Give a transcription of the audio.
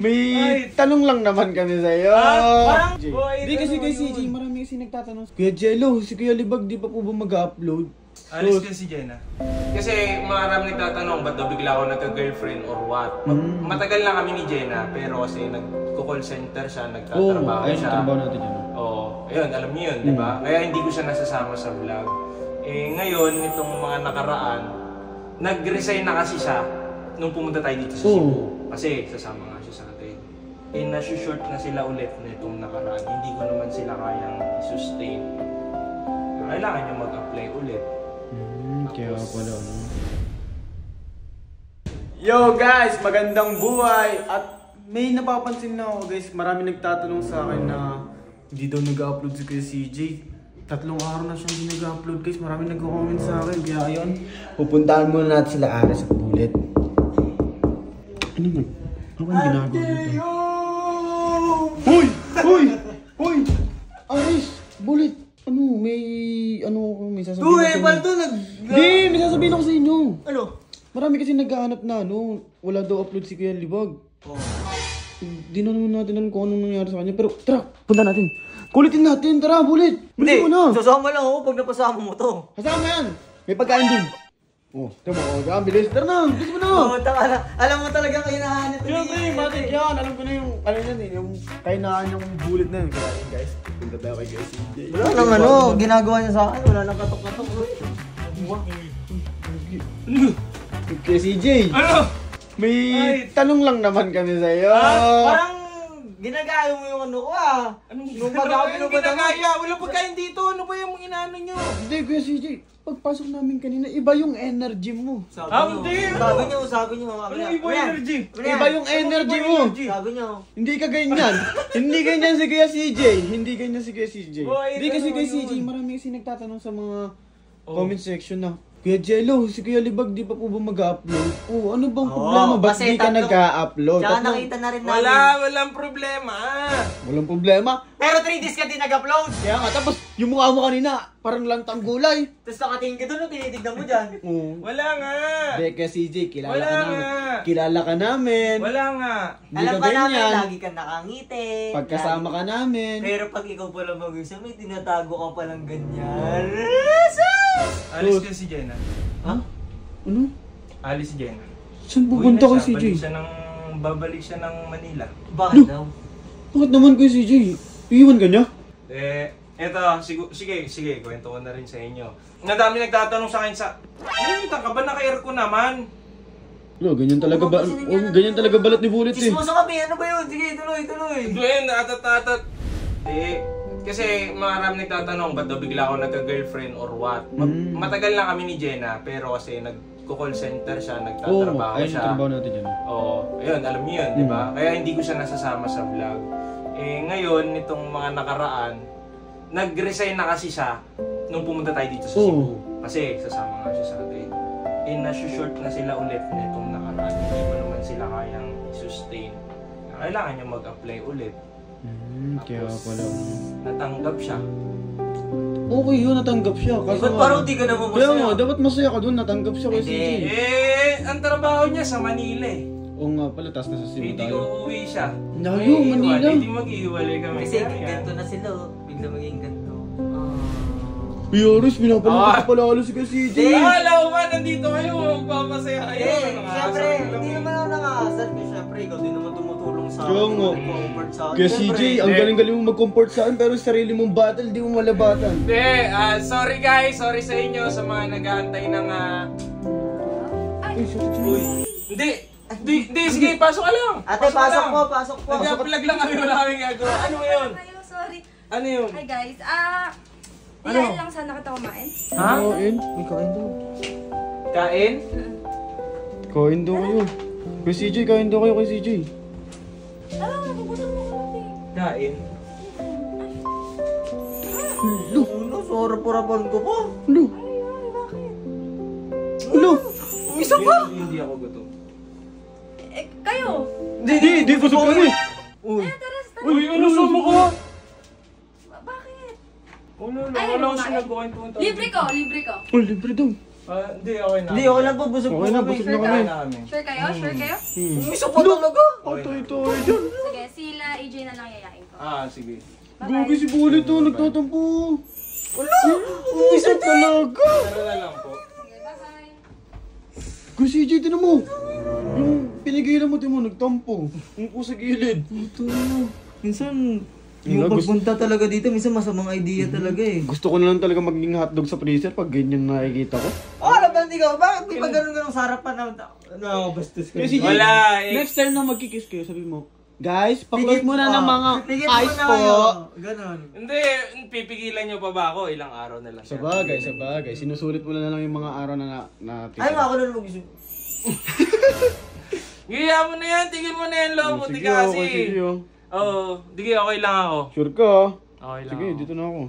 May tanong lang naman kami sa'yo. Parang, Hindi kasi kay CJ, marami kasi nagtatanong. Kuya Jello, si Kuya Libag, di pa po ba mag-upload? alis ka si Jenna. Kasi marami nagtatanong, ba't daw bigla ako nagka-girlfriend or what? Matagal na kami ni Jenna, pero kasi nagko-call center siya, nagtatrabaho ayun siya. yung trabaho natin yun. Oo, ayun, alam niyo yun, di ba? Kaya hindi ko siya nasasama sa vlog. Eh, ngayon, itong mga nakaraan, nag-resign na kasi siya nung pumunta tayo dito sa Cebu. Kasi sasama nga siya sa atin. Eh, nasushort na sila ulit nitong nakaraan. Hindi ko naman sila kayang sustain. Kailangan niyo mag-apply ulit. Kaya pala ano. Yo guys, magandang buhay! At may napapansin na ako guys, marami nagtatanong sa akin na hindi daw nag-upload si Kuya CJ. 3 araw na siyang hindi nag-upload guys, marami nag-comment sa akin. Kaya ayun, pupuntahan muna natin sila Ares at Bullet. Ano man? Ano ang ginagawa nito? Hoy! Hoy! Hoy! Ares! Bullet! Ano? May sasabihin ako sa inyo. Baldo, Hindi! May sasabihin ako sa inyo. Ano? Marami kasi naghahanap na wala daw upload si Kuya Libag. Hindi na naman natin alam kung anong nangyari sa kanya. Pero tara, punta natin. Kulitin natin, tara, Bullet! Bilis mo na! Sasama lang ako pag napasama mo to. Kasama yan! May pagkain din. Tama ko, bilis. Tara na, bilis mo na! Taka na. Alam mo talaga kinahanap ito. Siyempre, bakit yan? Alam ko na yung, yung kainaan yung Bullet na yun. Kaya yun guys, punta tayo kay Kuya CJ. Wala nang ginagawa niya sa akin. Wala nang katok-katok. Kuya CJ! Ano? May tanong lang naman kami sa'yo. Parang ginagaya mo yung ano ko Nung baga ako ginagaya? Wala pagkain dito. Ano ba yung inaano nyo? Hindi, Kuya CJ. Pagpasok namin kanina, iba yung energy mo. Sabi niyo. Ano iba energy? Iba yung energy mo. Sabi niyo. Hindi ka ganyan. Hindi ganyan si Kuya CJ. Hindi ganyan si Kuya CJ. Hindi kasi Kuya CJ, marami kasi nagtatanong sa mga comment section na, Kuya Jello, si Kuya Libag di pa po ba mag-upload? Ano bang problema? Ba't di ka nag-upload? Tsaka nakita na rin namin. Walang problema. Walang problema. Pero 3 days ka din nag-upload. Kaya nga, tapos yung mukha mo kanina, parang lantang gulay. Tapos nakatingin ka doon, tinitignan mo dyan. Wala nga. Hindi, Kuya CJ, kilala Wala ka namin. nga. Kilala ka namin. Wala nga. Hindi Alam ka ka namin, ganyan. lagi ka nakangiti. Pagkasama ka namin. Pero pag ikaw pala mag-isa, may tinatago ka palang ganyan. Alis ka si Jenna. Ha? Ano? Alis si Jenna. Saan pupunta kay CJ? Babalik siya ng Manila. Bakit daw? Bakit naman Kuya CJ? Iiwan ka niya? Eto, sige, kwento ko na rin sa inyo. Nadami nagtatanong sa akin ka ba naka-aircon naman? Ganyan talaga ganyan talaga balat ni Bullet eh. Chismoso kami, ano ba yun? Sige, tuloy. Doon, atat. Kasi marami nagtatanong, ba't daw bigla ako nagka-girlfriend or what? Matagal na kami ni Jenna, pero kasi nagko-call center siya, nagtatrabaho siya. Ayun yung trabaho natin yun. Oo, ayun, alam niyo yun, di ba? Kaya hindi ko siya nasasama sa vlog. Eh, ngayon, itong mga nakaraan, nag-resign na kasi siya nung pumunta tayo dito sa Cebu. Kasi sasama nga siya sa atin. Eh, nasushort na sila ulit nitong nakaraan. Hindi ko naman sila kayang sustain. Kailangan niya mag-apply ulit. Kaya pala. Natanggap siya. Okay yun, natanggap siya. Ba't parang di ka naman masaya? Kaya nga, dapat masaya ka doon, natanggap siya Kuya CJ. Ang trabaho niya sa Manila eh. Oo nga pala, taas na sa Cebu Hindi tayo. ko uuwi siya. Layo, Manila. Hindi mag-iwalay kami. Kasi ganto na sila, bigla maging ganto. Yoris, pinapalala ko pala si Kuya CJ. Alam mo ba, nandito kayo, magpapasaya kayo. Siyempre, hindi naman ako nakakasal. Siyempre, ikaw din naman tumutulong sa Kaya nga. comfort sa akin. Kaya CJ, ang galing-galing mo mag-comport sa akin, pero sa sarili mong battle, di mo malabatan. Hindi, sorry guys, sorry sa inyo sa mga nag-aantay ng Hindi, sige, pasok ka lang. Ate, pasok po. Nag-vlog lang kami, wala kaming gagawa. Ano yun? Sorry. Ano yun? Hi guys. Ilahin lang sana kita kumain. Ha? Kain? May kain daw. Kain? Kain daw kayo. Kuya CJ, kain daw kayo kay CJ. Napuputan mo ko natin. Kain? Ano, sorapurapan ko po. Ano? Ano? Isa pa? Hindi ako gutom. Kayo. Hindi, busog kami. Uy. Tara. Uy, ano sa mukha? Bakit? Wala lang siya nagkuhan-tuhan tayo. Libre ko. Oh, libre daw. Hindi, okay na. Hindi, okay lang po. Busog po Okay na, kami. busog na Sure kami. ka? Sure kayo? Sure kayo? Isa pa talaga. Ito dyan. Sige, sila AJ na lang yayain ko. Sige. Gogi si Bullet to, nagtatampo. Wala! Isa talaga! Pero na lang po. Sige, bye-bye. Kung si AJ, tinan mo. Yung pinigilan mo, tinan mo, nagtampo. Yung po sa gilid. Ito. Minsan, yung Wala, pagpunta talaga dito, minsan masamang idea talaga eh. Gusto ko na lang talaga maging hotdog sa freezer pag ganyan nakikita ko. Oh, alam na ikaw, bakit di ba ganun sa harapan na ano, bastos ka? Kasi Wala, eh. next time na magkikiss kayo, sabi mo, guys, pa-close muna ng mga Pigit eyes muna po. kayo. Ganon. Hindi, pipigilan nyo pa ba ako? Ilang araw na lang. Sabagay. Sinusulit mo na lang yung mga araw na Ay, ako na mag-isip. Gaya mo na yan, tigil mo na yan, love. Sige, Buti kasi. sige. Oo, okay lang ako. Sure ka? Okay lang Sige, ako. dito na ako.